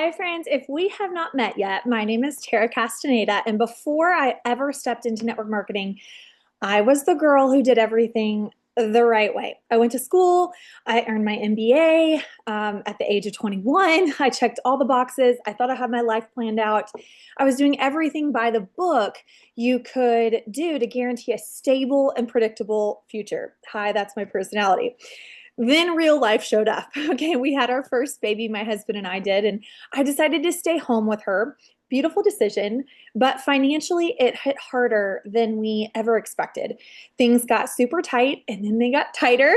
Hi, friends. If we have not met yet, my name is Tara Castaneda. And before I ever stepped into network marketing, I was the girl who did everything the right way. I went to school, I earned my MBA at the age of 21. I checked all the boxes. I thought I had my life planned out. I was doing everything by the book you could do to guarantee a stable and predictable future. Hi, that's my personality. Then real life showed up. Okay, we had our first baby, my husband and I did, and I decided to stay home with her. Beautiful decision, but financially it hit harder than we ever expected. Things got super tight and then they got tighter.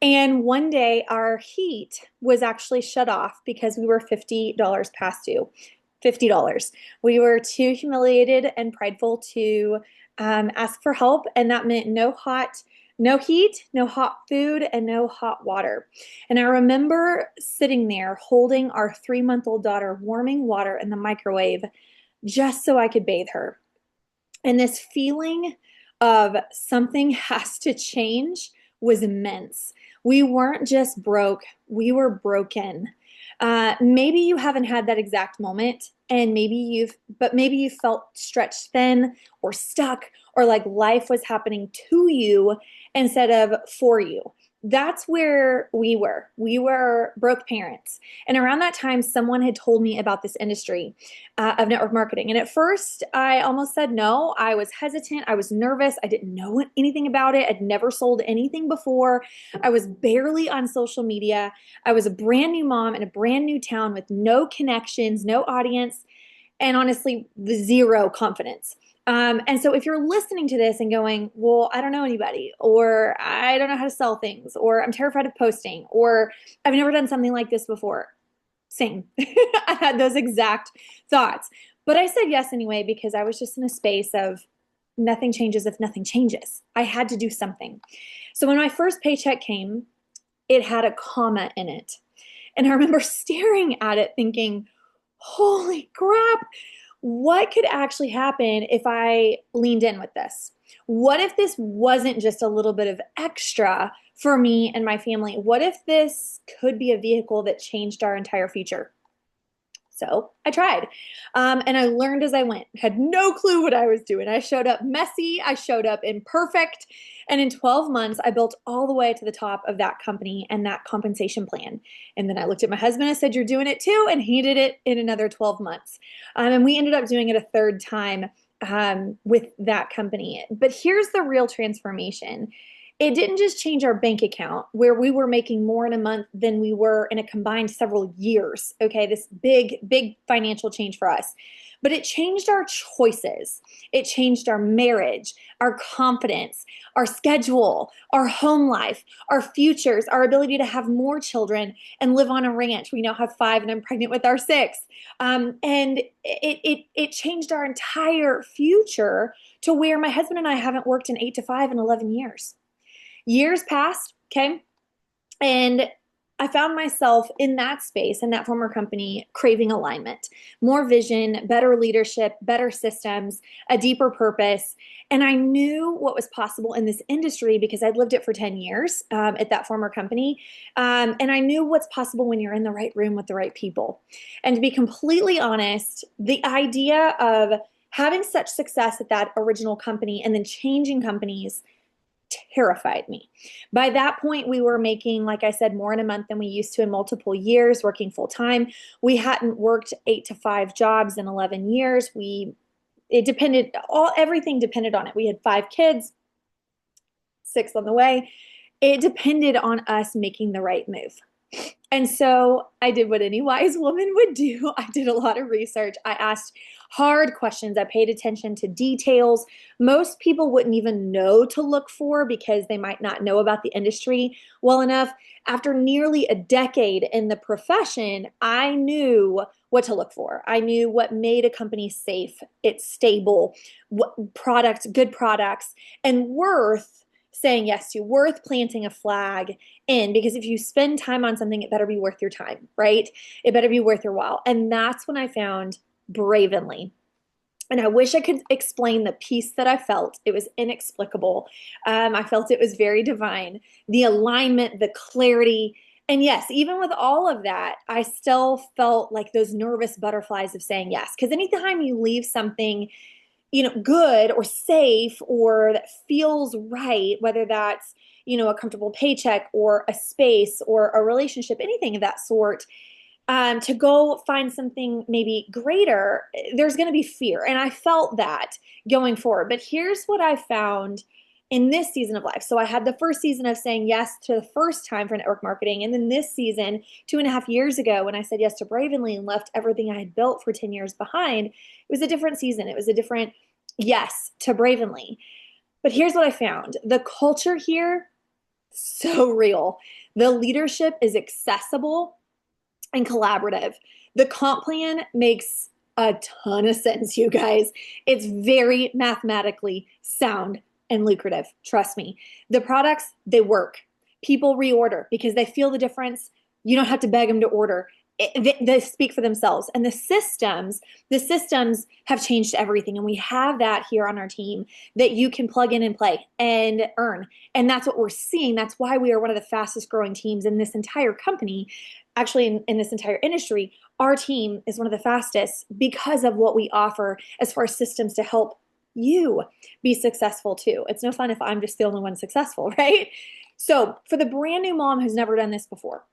And one day our heat was actually shut off because we were $50 past due. $50. We were too humiliated and prideful to ask for help, and that meant no heat, no hot food, and no hot water. And I remember sitting there holding our 3-month-old daughter, warming water in the microwave just so I could bathe her. And this feeling of something has to change was immense. We weren't just broke, we were broken. Maybe you haven't had that exact moment, and maybe you felt stretched thin or stuck, or like life was happening to you instead of for you. That's where we were. We were broke parents. And around that time, someone had told me about this industry of network marketing. And at first, I almost said no. I was hesitant. I was nervous. I didn't know anything about it. I'd never sold anything before. I was barely on social media. I was a brand new mom in a brand new town with no connections, no audience, and honestly, zero confidence. And so if you're listening to this and going, well, I don't know anybody, or I don't know how to sell things, or I'm terrified of posting, or I've never done something like this before. Same. I had those exact thoughts. But I said yes anyway because I was just in a space of nothing changes if nothing changes. I had to do something. So when my first paycheck came, it had a comma in it. And I remember staring at it thinking, holy crap, what could actually happen if I leaned in with this? What if this wasn't just a little bit of extra for me and my family? What if this could be a vehicle that changed our entire future? So I tried. And I learned as I went. Had no clue what I was doing. I showed up messy. I showed up imperfect. And in 12 months, I built all the way to the top of that company and that compensation plan. And then I looked at my husband and said, you're doing it too. And he did it in another 12 months. And we ended up doing it a third time with that company. But here's the real transformation. It didn't just change our bank account where we were making more in a month than we were in a combined several years. Okay, this big financial change for us. But it changed our choices. It changed our marriage, our confidence, our schedule, our home life, our futures, our ability to have more children and live on a ranch. We now have 5 and I'm pregnant with our 6th. And it changed our entire future to where my husband and I haven't worked an 8 to 5 in 11 years. Years passed, okay? And I found myself in that space, in that former company, craving alignment, more vision, better leadership, better systems, a deeper purpose. And I knew what was possible in this industry because I'd lived it for 10 years at that former company. And I knew what's possible when you're in the right room with the right people. And to be completely honest, the idea of having such success at that original company and then changing companies terrified me. By that point, we were making, like I said, more in a month than we used to in multiple years, working full time. We hadn't worked 8 to 5 jobs in 11 years. Everything depended on it. We had 5 kids, 6 on the way. It depended on us making the right move. And so I did what any wise woman would do. I did a lot of research. I asked hard questions. I paid attention to details most people wouldn't even know to look for because they might not know about the industry well enough. After nearly a decade in the profession, I knew what to look for. I knew what made a company safe, it's stable, what products, good products, and worth saying yes to, worth planting a flag in, because if you spend time on something, it better be worth your time, right? It better be worth your while. And that's when I found Bravenly. And I wish I could explain the peace that I felt. It was inexplicable. I felt it was very divine. The alignment, the clarity, And yes, even with all of that, I still felt like those nervous butterflies of saying yes. Because anytime you leave something, good or safe or that feels right, whether that's, a comfortable paycheck or a space or a relationship, anything of that sort, to go find something maybe greater, there's going to be fear. And I felt that going forward. But here's what I found in this season of life. So I had the first season of saying yes to the first time for network marketing. And then this season, 2.5 years ago, when I said yes to Bravenly and left everything I had built for 10 years behind, it was a different season. It was a different yes to Bravenly. But here's what I found. The culture here, so real. The leadership is accessible and collaborative. The comp plan makes a ton of sense, you guys. It's very mathematically sound and lucrative. Trust me. The products, they work. People reorder because they feel the difference. You don't have to beg them to order. They speak for themselves. And the systems have changed everything. And we have that here on our team that you can plug in and play and earn. And that's what we're seeing. That's why we are one of the fastest growing teams in this entire company. Actually, in this entire industry, our team is one of the fastest because of what we offer as far as systems to help you be successful too. It's no fun if I'm just the only one successful, right? So for the brand new mom who's never done this before,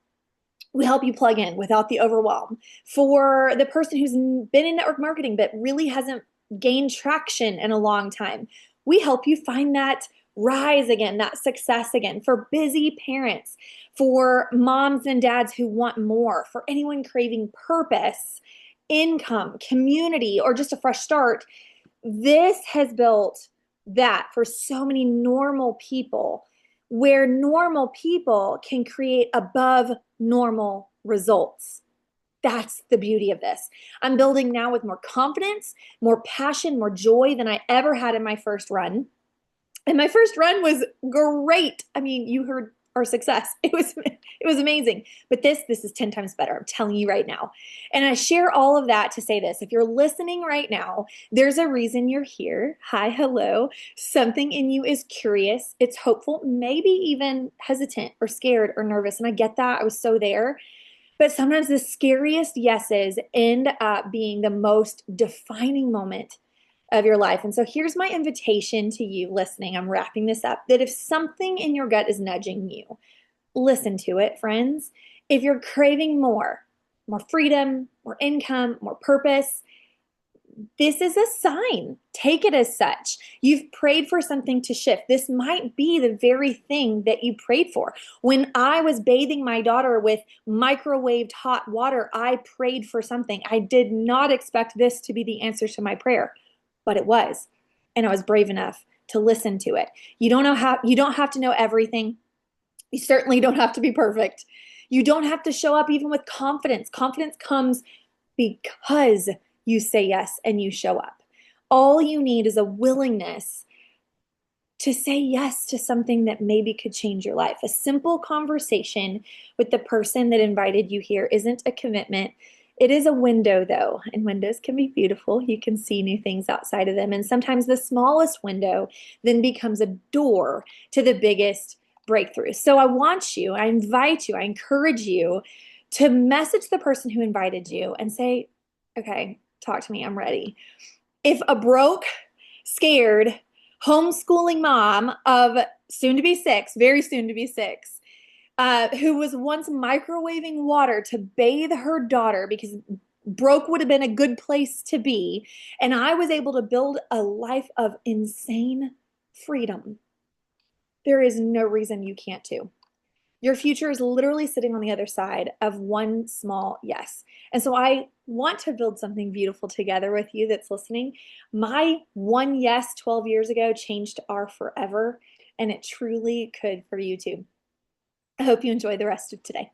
we help you plug in without the overwhelm. For the person who's been in network marketing but really hasn't gained traction in a long time, we help you find that rise again, that success again. For busy parents, for moms and dads who want more, for anyone craving purpose, income, community, or just a fresh start, this has built that for so many normal people, where normal people can create above normal results. That's the beauty of this. I'm building now with more confidence, more passion, more joy than I ever had in my first run. And my first run was great. I mean, you heard our success. It was amazing. But this is 10 times better. I'm telling you right now. And I share all of that to say this. If you're listening right now, there's a reason you're here. Hi, hello. Something in you is curious. It's hopeful, maybe even hesitant or scared or nervous. And I get that. I was so there. But sometimes the scariest yeses end up being the most defining moment of your life. And so here's my invitation to you listening. I'm wrapping this up, that if something in your gut is nudging you, listen to it, friends. If you're craving more freedom, more income, more purpose, this is a sign. Take it as such. You've prayed for something to shift. This might be the very thing that you prayed for. When I was bathing my daughter with microwaved hot water, I prayed for something. I did not expect this to be the answer to my prayer, but it was. And I was brave enough to listen to it. You don't have to know everything. You certainly don't have to be perfect. You don't have to show up even with confidence. Confidence comes because you say yes and you show up. All you need is a willingness to say yes to something that maybe could change your life. A simple conversation with the person that invited you here isn't a commitment. It is a window, though, and windows can be beautiful. You can see new things outside of them. And sometimes the smallest window then becomes a door to the biggest breakthrough. So I invite you, I encourage you to message the person who invited you and say, okay, talk to me, I'm ready. If a broke, scared, homeschooling mom of soon to be six, very soon to be six, who was once microwaving water to bathe her daughter because broke would have been a good place to be, and I was able to build a life of insane freedom, there is no reason you can't too. Your future is literally sitting on the other side of one small yes. And so I want to build something beautiful together with you that's listening. My one yes 12 years ago changed our forever, and it truly could for you too. I hope you enjoy the rest of today.